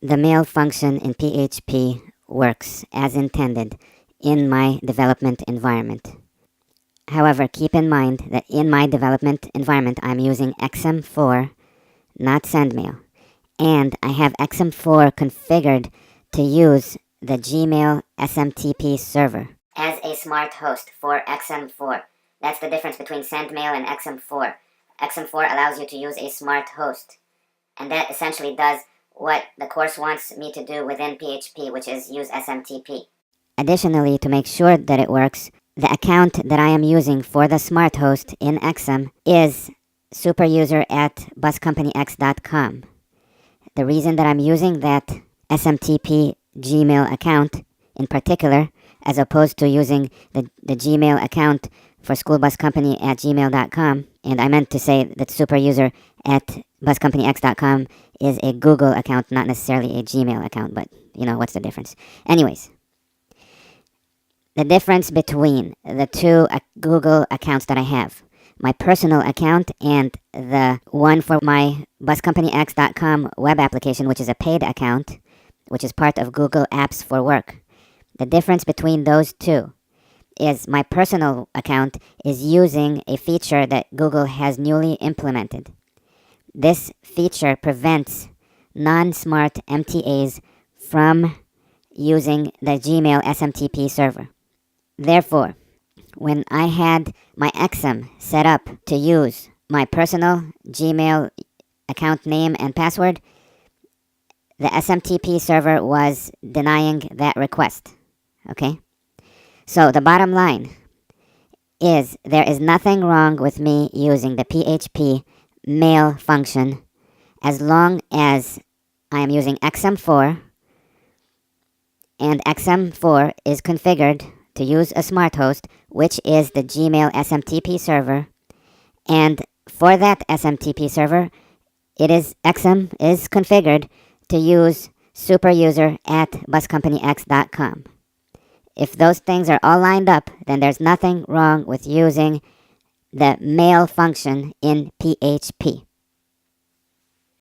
the mail function in PHP works as intended in my development environment. However, keep in mind that in my development environment, I'm using XM4, not SendMail. And I have XM4 configured to use the Gmail SMTP server as a smart host for XM4. That's the difference between SendMail and XM4. XM4 allows you to use a smart host. And that essentially does what the course wants me to do within PHP, which is use SMTP. Additionally, to make sure that it works, the account that I am using for the smart host in XM is superuser@buscompanyx.com. The reason that I'm using that SMTP Gmail account in particular, as opposed to using the Gmail account for schoolbuscompany@gmail.com, and I meant to say that superuser@buscompanyx.com is a Google account, not necessarily a Gmail account, but you know, what's the difference? Anyways, the difference between the two Google accounts that I have, my personal account and the one for my buscompanyx.com web application, which is a paid account, which is part of Google Apps for Work. The difference between those two is my personal account is using a feature that Google has newly implemented. This feature prevents non-smart MTAs from using the Gmail SMTP server. Therefore, when I had my XM set up to use my personal Gmail account name and password, the SMTP server was denying that request. Okay? So the bottom line is there is nothing wrong with me using the PHP mail function as long as I am using XM4 and XM4 is configured to use a smart host, which is the Gmail SMTP server. And for that SMTP server, XM is configured to use superuser@buscompanyx.com. If those things are all lined up, then there's nothing wrong with using the mail function in PHP.